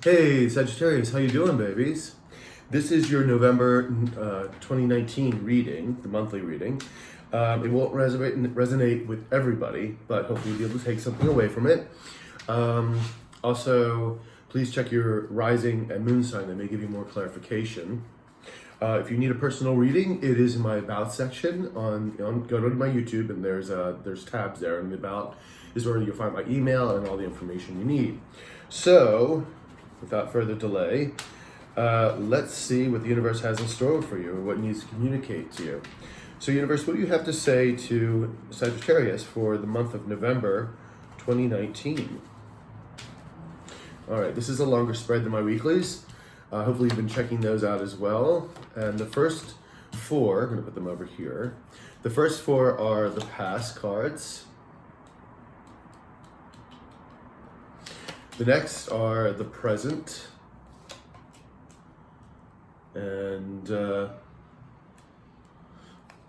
Hey Sagittarius, how you doing, babies? This is your November 2019 reading, the monthly reading. It won't resonate with everybody, but hopefully you'll be able to take something away from it. Also, please check your rising and moon sign. They may give you more clarification. If you need a personal reading, it is in my About section go to my YouTube, and there's tabs there, and the About is where you'll find my email and all the information you need. So, without further delay, let's see what the universe has in store for you, or what needs to communicate to you. So universe, what do you have to say to Sagittarius for the month of November 2019? All right, this is a longer spread than my weeklies. Hopefully you've been checking those out as well. And the first four, I'm gonna put them over here. The first four are the past cards. The next are the present. And then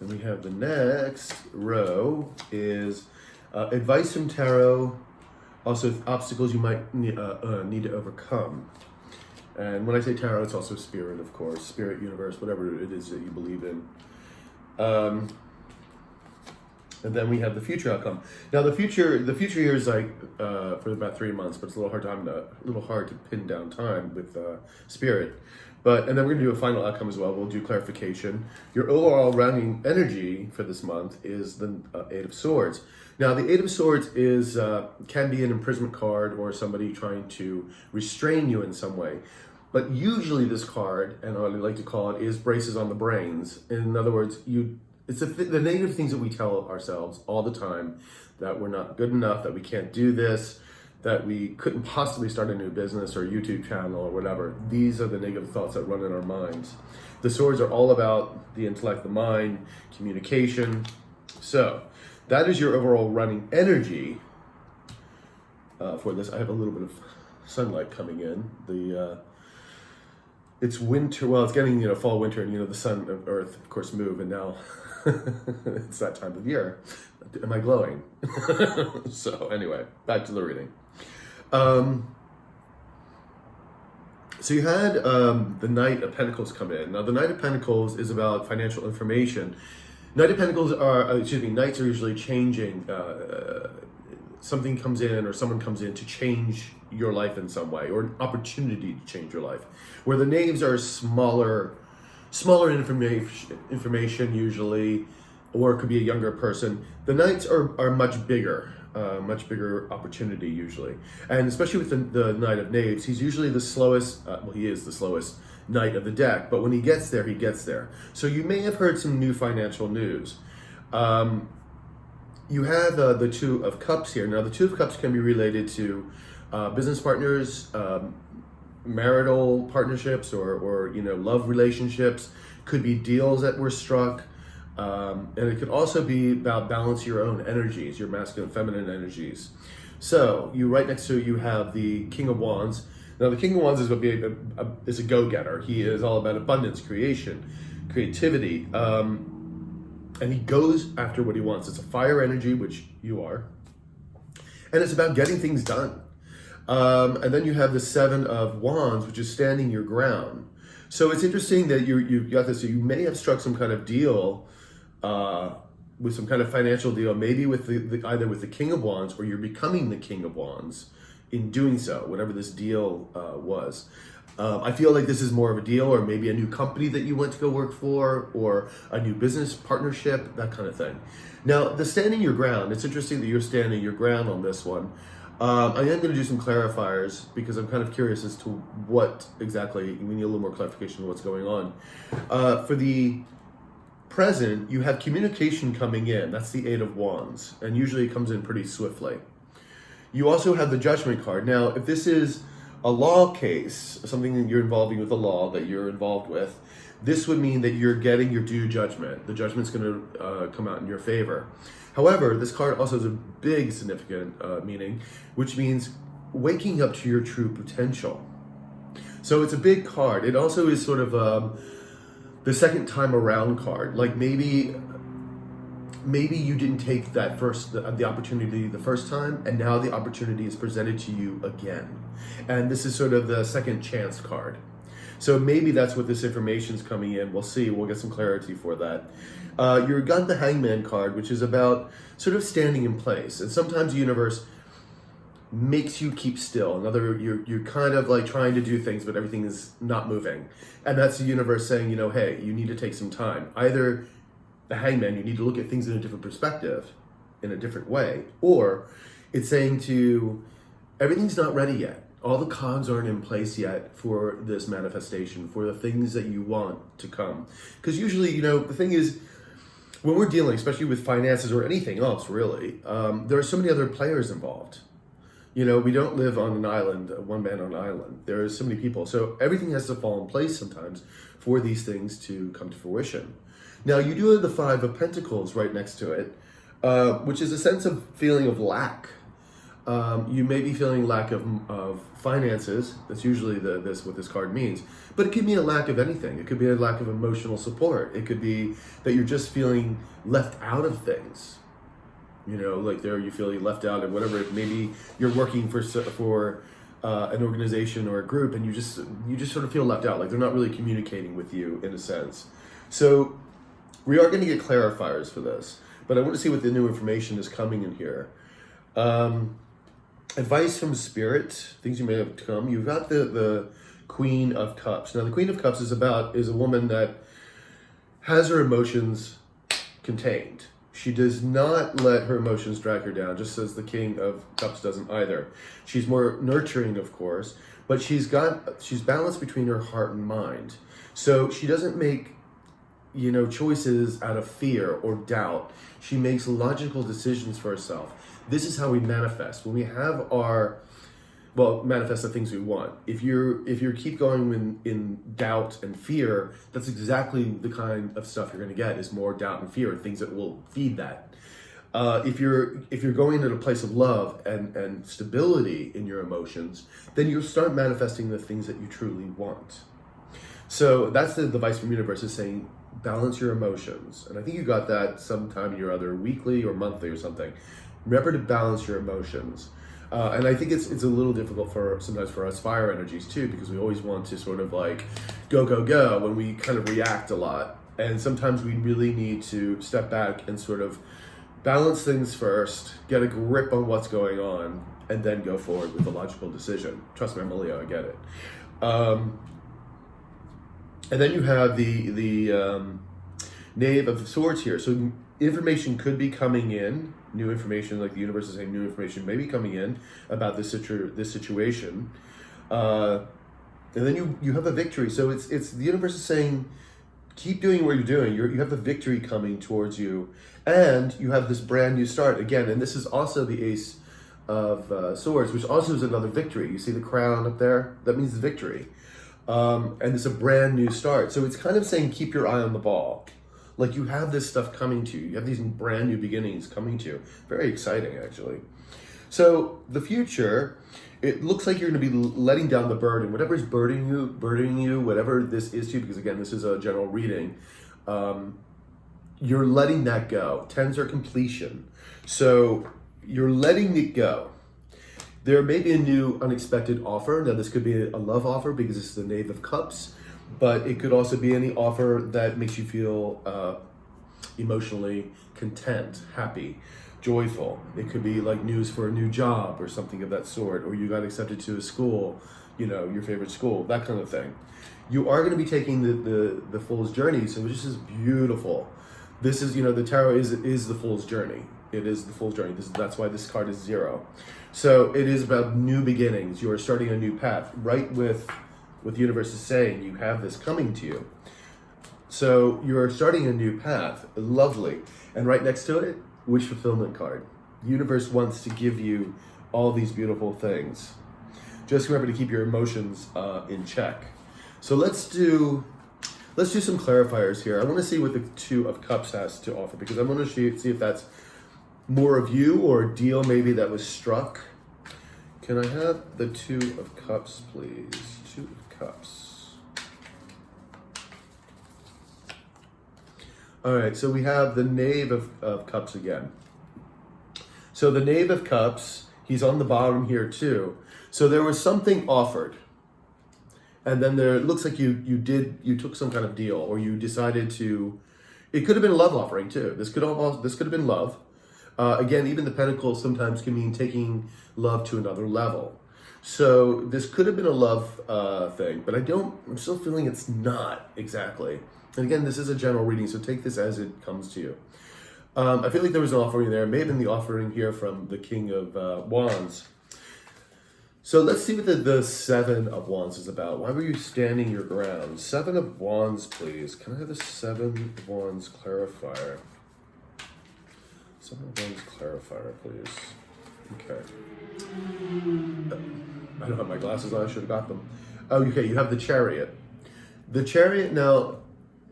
we have the next row is advice from tarot, also obstacles you might need to overcome. And when I say tarot, it's also spirit, of course, spirit, universe, whatever it is that you believe in. And then we have the future outcome. Now the future here is like for about 3 months, but it's a little hard to pin down time with spirit. And then we're gonna do a final outcome as well. We'll do clarification. Your overall rounding energy for this month is the Eight of Swords. Now the Eight of Swords is can be an imprisonment card or somebody trying to restrain you in some way. But usually this card, and what I like to call it, is braces on the brains. In other words, it's the negative things that we tell ourselves all the time, that we're not good enough, that we can't do this, that we couldn't possibly start a new business or YouTube channel or whatever. These are the negative thoughts that run in our minds. The swords are all about the intellect, the mind, communication. So that is your overall running energy for this. I have a little bit of sunlight coming in. It's winter, well, it's getting, fall, winter, and, the sun and earth, of course, move, and now it's that time of year. Am I glowing? So anyway, back to the reading. So you had the Knight of Pentacles come in. Now the Knight of Pentacles is about financial information. Knights are usually changing. Something comes in or someone comes in to change your life in some way, or an opportunity to change your life. Where the knaves are smaller information usually, or it could be a younger person. The knights are much bigger opportunity usually. And especially with the Knight of Knaves, he's usually the slowest, he is the slowest knight of the deck, but when he gets there, he gets there. So you may have heard some new financial news. You have the Two of Cups here. Now the Two of Cups can be related to business partners, marital partnerships, or love relationships. Could be deals that were struck. And it could also be about balance your own energies, your masculine and feminine energies. So right next to it, you have the King of Wands. Now the King of Wands is a go-getter. He is all about abundance, creation, creativity. And he goes after what he wants. It's a fire energy, which you are. And it's about getting things done. And then you have the Seven of Wands, which is standing your ground. So it's interesting that you've got this. So you may have struck some kind of deal, with some kind of financial deal, maybe with either with the King of Wands, or you're becoming the King of Wands in doing so, whatever this deal was. I feel like this is more of a deal, or maybe a new company that you went to go work for, or a new business partnership, that kind of thing. Now, the standing your ground, it's interesting that you're standing your ground on this one. I am going to do some clarifiers because I'm kind of curious as to what exactly, we need a little more clarification of what's going on. For the present, you have communication coming in. That's the Eight of Wands, and usually it comes in pretty swiftly. You also have the Judgment card. Now, if this is a law case, something that you're involving with the law that you're involved with, this would mean that you're getting your due judgment. The judgment's going to come out in your favor. However, this card also has a big significant meaning, which means waking up to your true potential. So it's a big card. It also is sort of the second time around card. Like maybe maybe you didn't take that the opportunity the first time, and now the opportunity is presented to you again. And this is sort of the second chance card. So maybe that's what this information's coming in. We'll see. We'll get some clarity for that. You got the Hangman card, which is about sort of standing in place. And sometimes the universe makes you keep still. You're kind of like trying to do things, but everything is not moving. And that's the universe saying, you know, hey, you need to take some time. Either the Hangman, you need to look at things in a different perspective, in a different way, or it's saying to everything's not ready yet. All the cogs aren't in place yet for this manifestation, for the things that you want to come. Because usually, you know, the thing is, when we're dealing, especially with finances or anything else, really, there are so many other players involved. You know, we don't live on an island, one man on an island. There are so many people. So everything has to fall in place sometimes for these things to come to fruition. Now, you do have the Five of Pentacles right next to it, which is a sense of feeling of lack. You may be feeling lack of finances. That's usually what this card means. But it could be a lack of anything. It could be a lack of emotional support. It could be that you're just feeling left out of things. You know, like you feel left out of whatever. Maybe you're working for an organization or a group, and you just sort of feel left out. Like they're not really communicating with you in a sense. So we are going to get clarifiers for this, but I want to see what the new information is coming in here. Advice from Spirit, things you may have to come. You've got the Queen of Cups. Now, the Queen of Cups is a woman that has her emotions contained. She does not let her emotions drag her down, just as the King of Cups doesn't either. She's more nurturing, of course, but she's balanced between her heart and mind. So she doesn't make, you know, choices out of fear or doubt. She makes logical decisions for herself. This is how we manifest. When we have manifest the things we want. If you keep going in doubt and fear, that's exactly the kind of stuff you're going to get, is more doubt and fear, things that will feed that. If you're going in a place of love and stability in your emotions, then you'll start manifesting the things that you truly want. So that's the advice from universe, is saying balance your emotions. And I think you got that sometime in your other weekly or monthly or something. Remember to balance your emotions. And I think it's a little difficult sometimes for us fire energies too, because we always want to sort of like go when we kind of react a lot. And sometimes we really need to step back and sort of balance things first, get a grip on what's going on, and then go forward with a logical decision. Trust me, I'm a Leo, I get it. And then you have the Knave of Swords here. So information could be coming in, new information, like the universe is saying new information may be coming in about this situation. And then you have a victory. So it's the universe is saying, keep doing what you're doing. You have the victory coming towards you. And you have this brand new start again. And this is also the Ace of Swords, which also is another victory. You see the crown up there? That means victory. And it's a brand new start. So it's kind of saying, keep your eye on the ball. Like you have this stuff coming to you. You have these brand new beginnings coming to you. Very exciting, actually. So the future, it looks like you're going to be letting down the burden. Whatever's burdening you, whatever this is to you, because again, this is a general reading. You're letting that go. Tens are completion. So you're letting it go. There may be a new unexpected offer. Now this could be a love offer because this is the Knave of Cups. But it could also be any offer that makes you feel emotionally content, happy, joyful. It could be like news for a new job or something of that sort, or you got accepted to a school, you know, your favorite school, that kind of thing. You are going to be taking the Fool's Journey, so this is beautiful. This is, you know, the tarot is the Fool's Journey. It is the Fool's Journey. That's why this card is 0. So it is about new beginnings. You are starting a new path, right with what the universe is saying. You have this coming to you. So you're starting a new path. Lovely. And right next to it, wish fulfillment card. The universe wants to give you all these beautiful things. Just remember to keep your emotions in check. So let's do some clarifiers here. I want to see what the Two of Cups has to offer, because I want to see if that's more of you or a deal maybe that was struck. Can I have the Two of Cups, please? Two of Cups. All right, so we have the Knave of Cups again. So the Knave of Cups, he's on the bottom here too. So there was something offered. And then it looks like you took some kind of deal, or you decided to, it could have been a love offering too. This could have been love. Again, even the Pentacles sometimes can mean taking love to another level. So this could have been a love thing, but I'm still feeling it's not exactly. And again, this is a general reading, so take this as it comes to you. I feel like there was an offering there. It may have been the offering here from the King of Wands. So let's see what the Seven of Wands is about. Why were you standing your ground? Seven of Wands, please. Can I have the Seven of Wands clarifier? Seven of Wands clarifier, please. Okay. I don't have my glasses on. I should have got them. Oh, okay. You have the Chariot. The Chariot now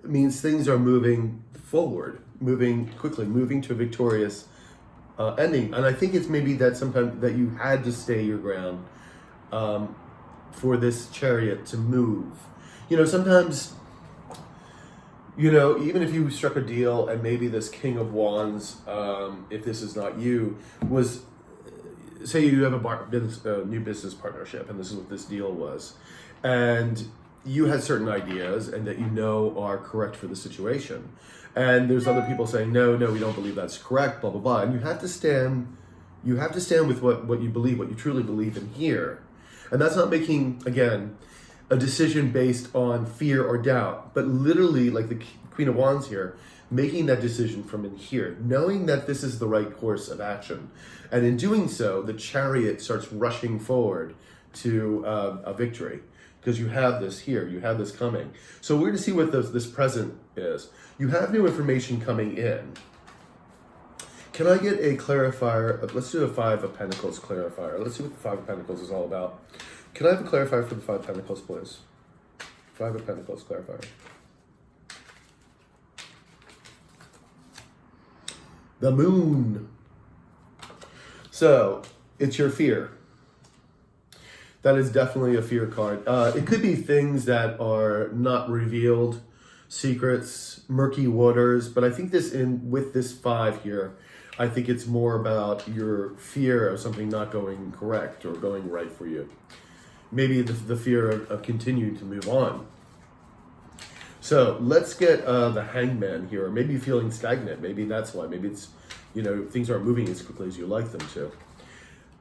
means things are moving forward, moving quickly, moving to a victorious ending. And I think it's maybe that sometimes that you had to stay your ground for this Chariot to move. You know, sometimes, you know, even if you struck a deal and maybe this King of Wands, if this is not you, was, say you have a new business partnership and this is what this deal was. And you had certain ideas and that you know are correct for the situation. And there's other people saying, no, we don't believe that's correct, blah, blah, blah. And you have to stand with what you believe, what you truly believe in here. And that's not making, again, a decision based on fear or doubt, but literally, like the Queen of Wands here, making that decision from in here, knowing that this is the right course of action. And in doing so, the Chariot starts rushing forward to a victory. Because you have this here, you have this coming. So we're going to see what this present is. You have new information coming in. Can I get a clarifier? Let's do a Five of Pentacles clarifier. Let's see what the Five of Pentacles is all about. Can I have a clarifier for the Five of Pentacles, please? Five of Pentacles clarifier. The Moon. So, it's your fear. That is definitely a fear card. It could be things that are not revealed, secrets, murky waters, but I think with this five here, I think it's more about your fear of something not going correct or going right for you. Maybe the fear of continuing to move on. So let's get the Hangman here, or maybe feeling stagnant. Maybe that's why. Maybe it's, you know, things aren't moving as quickly as you like them to.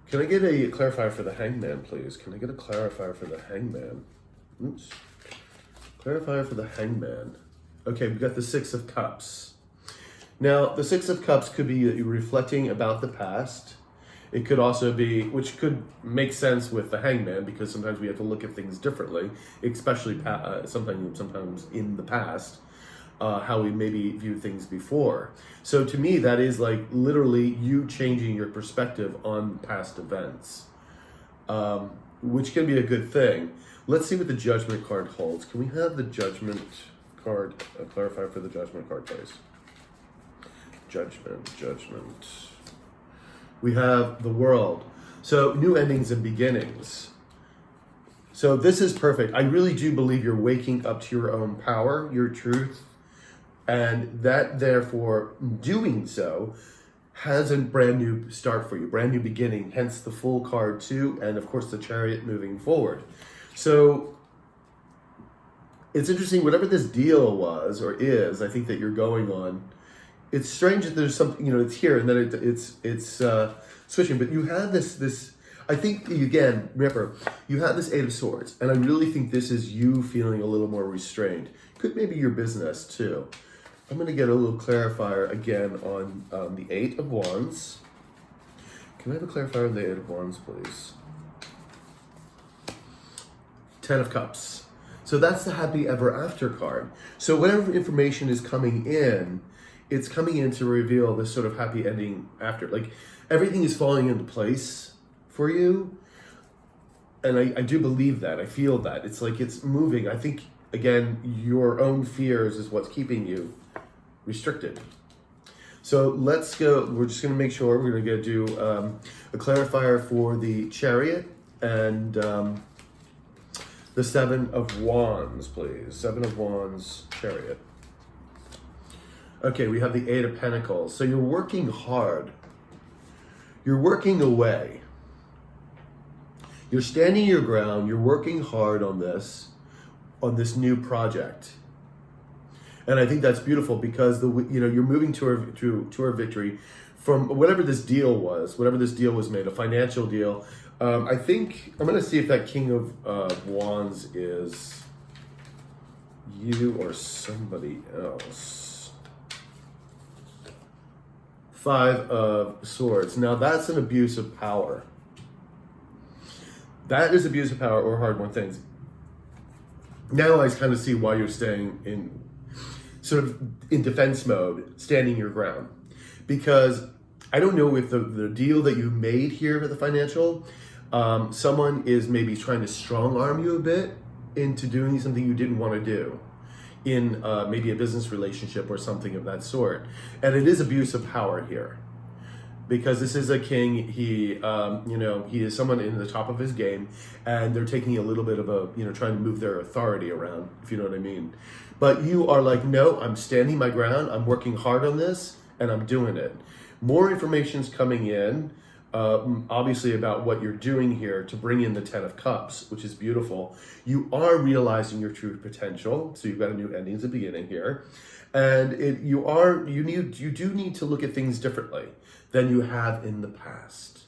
Can I get a clarifier for the Hangman, please? Can I get a clarifier for the Hangman? Oops. Clarifier for the Hangman. Okay, we've got the Six of Cups. Now, the Six of Cups could be that you're reflecting about the past. It could also be, which could make sense with the Hangman, because sometimes we have to look at things differently, especially sometimes in the past, how we maybe view things before. So to me, that is like literally you changing your perspective on past events, which can be a good thing. Let's see what the Judgment card holds. Can we have the Judgment card, clarifier for the Judgment card, please? Judgment. We have the World. So new endings and beginnings. So this is perfect. I really do believe you're waking up to your own power, your truth, and that therefore doing so has a brand new start for you, brand new beginning, hence the Fool card too, and of course the Chariot moving forward. So it's interesting, whatever this deal was or is, I think that you're going on, it's strange that there's something, you know, it's here and then it's switching, but you have this, I think, again, remember, you have this Eight of Swords, and I really think this is you feeling a little more restrained. Could maybe your business too. I'm going to get a little clarifier again on the Eight of Wands. Can I have a clarifier on the Eight of Wands, please? Ten of Cups. So that's the Happy Ever After card. So whatever information is coming in, it's coming in to reveal this sort of happy ending after. Like, everything is falling into place for you. And I do believe that. I feel that. It's like it's moving. I think, again, your own fears is what's keeping you restricted. So let's go. We're just going to make sure we're going to do a clarifier for the Chariot and the Seven of Wands, please. Seven of Wands, Chariot. Okay, we have the Eight of Pentacles. So you're working hard. You're working away. You're standing your ground. You're working hard on this new project. And I think that's beautiful because you're moving to a victory from whatever this deal was, made, a financial deal. I think I'm going to see if that King of Wands is you or somebody else. Five of Swords. Now that's an abuse of power. That is abuse of power or hard-won things. Now I kind of see why you're staying in sort of in defense mode, standing your ground. Because I don't know if the deal that you made here with the financial, someone is maybe trying to strong-arm you a bit into doing something you didn't want to do in maybe a business relationship or something of that sort. And it is abuse of power here. Because this is a king, he is someone in the top of his game, and they're taking a little bit of trying to move their authority around, if you know what I mean. But you are like, no, I'm standing my ground, I'm working hard on this, and I'm doing it. More information's coming in, obviously about what you're doing here to bring in the Ten of Cups, which is beautiful. You are realizing your true potential, so you've got a new ending at the beginning here. And you do need to look at things differently than you have in the past.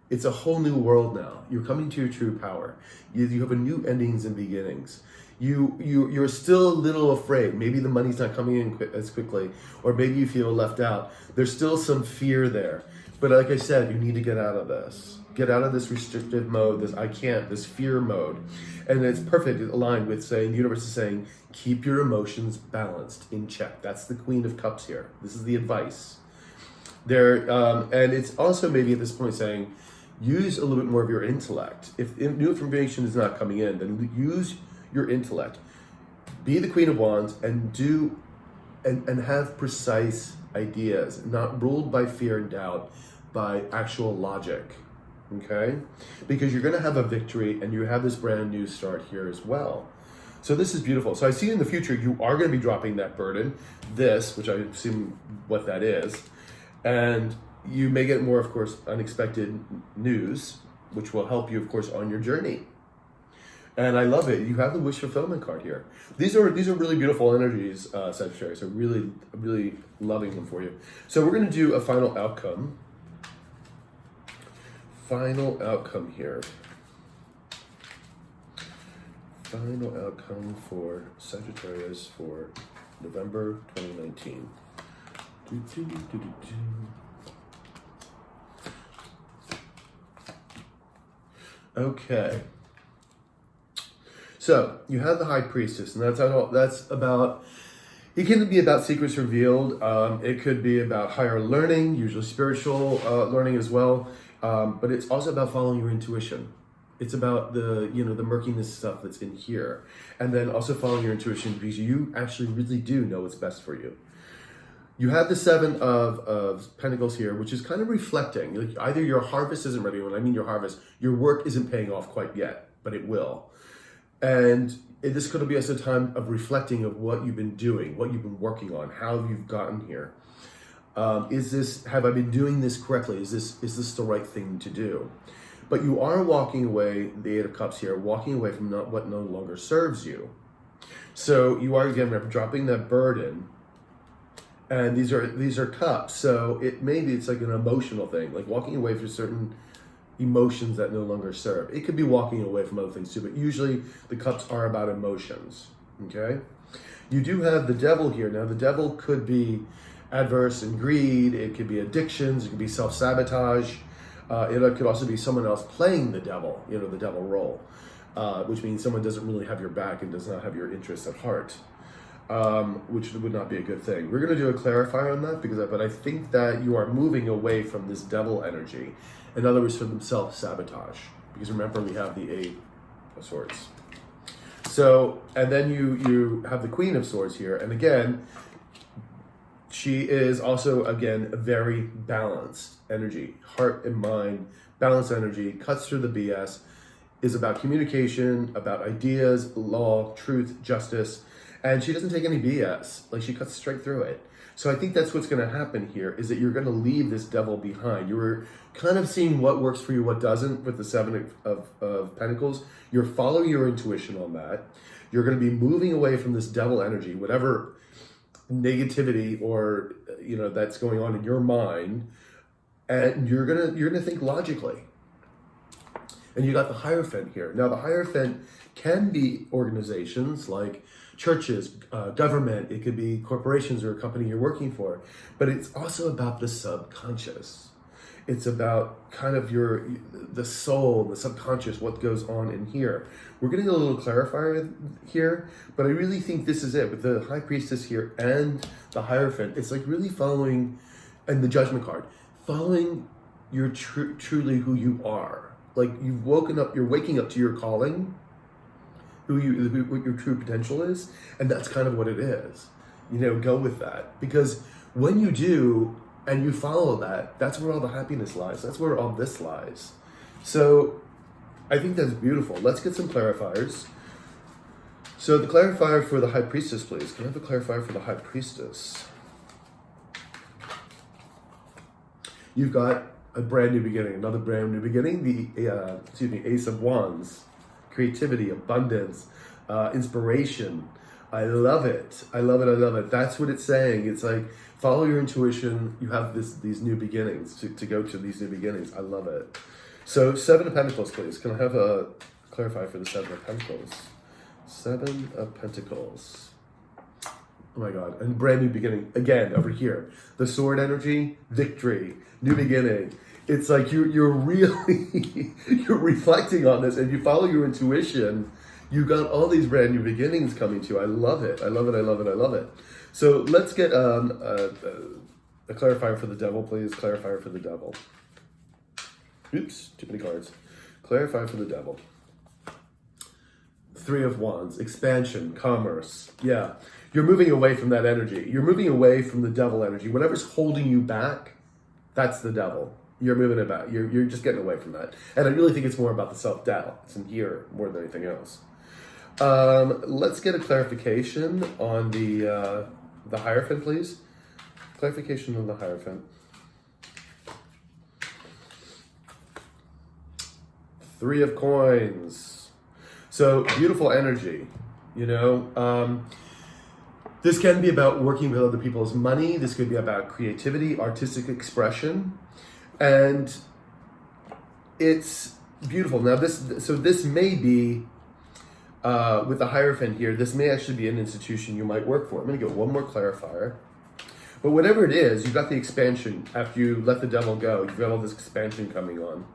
It's a whole new world now. You're coming to your true power. You have a new endings and beginnings. You're still a little afraid. Maybe the money's not coming in as quickly, or maybe you feel left out. There's still some fear there. But like I said, you need to get out of this. Get out of this restrictive mode, this fear mode. And it's perfect, it's aligned with saying, the universe is saying, keep your emotions balanced, in check. That's the Queen of Cups here. This is the advice. And it's also maybe at this point saying, use a little bit more of your intellect. If new information is not coming in, then use your intellect. Be the Queen of Wands and have precise ideas, not ruled by fear and doubt, by actual logic. Okay? Because you're going to have a victory and you have this brand new start here as well. So this is beautiful. So I see in the future you are going to be dropping that burden, which I assume what that is. And you may get more, of course, unexpected news, which will help you, of course, on your journey. And I love it. You have the wish fulfillment card here. These are really beautiful energies, Sagittarius. I'm really loving them for you. So we're going to do a final outcome. Final outcome here. Final outcome for Sagittarius for November 2019. Okay. So you have the High Priestess, and that's about. It can be about secrets revealed. It could be about higher learning, usually spiritual learning as well. But it's also about following your intuition. It's about the murkiness stuff that's in here, and then also following your intuition because you actually really do know what's best for you. You have the Seven of Pentacles here, which is kind of reflecting. Like either your harvest isn't ready. When I mean your harvest, your work isn't paying off quite yet, but it will. And this could be also a time of reflecting of what you've been doing, what you've been working on, how you've gotten here. Have I been doing this correctly? Is this the right thing to do? But you are walking away, the Eight of Cups here, walking away from what no longer serves you. So you are again dropping that burden. And these are cups, so it's like an emotional thing, like walking away from certain emotions that no longer serve. It could be walking away from other things too, but usually the cups are about emotions, okay? You do have the Devil here. Now the Devil could be adverse and greed, it could be addictions, it could be self-sabotage, it could also be someone else playing the devil, the devil role, which means someone doesn't really have your back and does not have your interests at heart. Which would not be a good thing. We're going to do a clarifier on that but I think that you are moving away from this devil energy. In other words, from self-sabotage. Because remember, we have the Eight of Swords. So, and then you have the Queen of Swords here. And again, she is also, again, a very balanced energy. Heart and mind, balanced energy, cuts through the BS, is about communication, about ideas, law, truth, justice. And she doesn't take any BS. Like, she cuts straight through it. So I think that's what's going to happen here, is that you're going to leave this devil behind. You were kind of seeing what works for you, what doesn't with the Seven of Pentacles. You're following your intuition on that. You're going to be moving away from this devil energy, whatever negativity or, you know, that's going on in your mind, and you're gonna think logically. And you got the Hierophant here. Now the Hierophant can be organizations like churches, government, it could be corporations or a company you're working for, but it's also about the subconscious. It's about kind of the soul, the subconscious, what goes on in here. We're getting a little clarifier here, but I really think this is it. With the High Priestess here and the Hierophant, it's like really following, and the Judgment card, following your truly who you are. Like you've woken up, you're waking up to your calling, what your true potential is, and that's kind of what it is. You know, go with that. Because when you do, and you follow that, that's where all the happiness lies. That's where all this lies. So I think that's beautiful. Let's get some clarifiers. So the clarifier for the High Priestess, please. Can I have a clarifier for the High Priestess? You've got a brand new beginning, another brand new beginning. The Ace of Wands, creativity, abundance, inspiration. I love it. I love it. I love it. That's what it's saying. It's like, follow your intuition. You have these new beginnings to go to these new beginnings. I love it. So 7 of Pentacles, please. Can I have a clarifier for the 7 of Pentacles? 7 of Pentacles. Oh my God. And brand new beginning. Again, over here. The sword energy, victory, new beginning. It's like you're really, you're reflecting on this, and you follow your intuition. You got all these brand new beginnings coming to you. I love it. I love it. I love it. I love it. So let's get a clarifier for the devil, please. Clarifier for the devil. Oops, too many cards. Clarifier for the devil. 3 of Wands, expansion, commerce. Yeah, you're moving away from that energy. You're moving away from the devil energy. Whatever's holding you back, that's the devil. You're moving it back. You're just getting away from that. And I really think it's more about the self-doubt. It's in here more than anything else. Let's get a clarification on the Hierophant, please. Clarification on the Hierophant. 3 of Coins. So beautiful energy, you know. This can be about working with other people's money. This could be about creativity, artistic expression, and it's beautiful. Now this may be, with the Hierophant here, this may actually be an institution you might work for. I'm gonna get one more clarifier. But whatever it is, you've got the expansion after you let the devil go. You've got all this expansion coming on.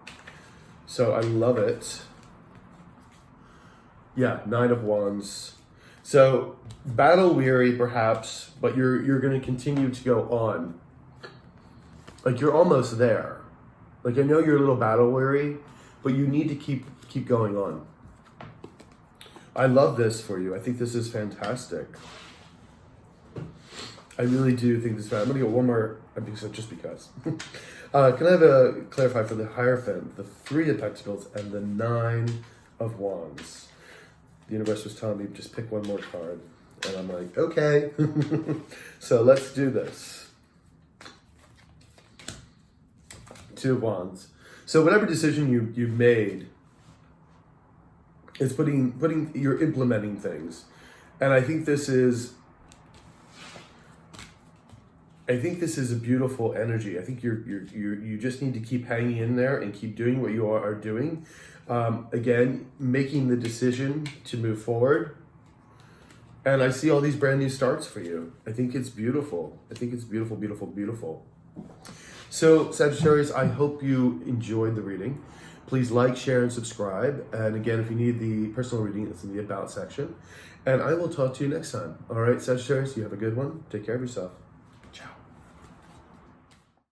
So I love it. Yeah, 9 of Wands. So battle weary perhaps, but you're gonna continue to go on. Like you're almost there. Like I know you're a little battle weary, but you need to keep going on. I love this for you. I think this is fantastic. I really do think this is fantastic. I'm gonna get one more, just because. Can I have a clarify for the Hierophant, the 3 of Pentacles, and the 9 of Wands? The universe was telling me just pick one more card. And I'm like, okay. So let's do this. 2 of Wands. So whatever decision you made, it's you're implementing things. And I think this is a beautiful energy. I think you just need to keep hanging in there and keep doing what you are doing. Again, making the decision to move forward. And I see all these brand new starts for you. I think it's beautiful. I think it's beautiful, beautiful, beautiful. So Sagittarius, I hope you enjoyed the reading. Please like, share, and subscribe. And again, if you need the personal reading, it's in the About section. And I will talk to you next time. All right, Sagittarius, you have a good one. Take care of yourself.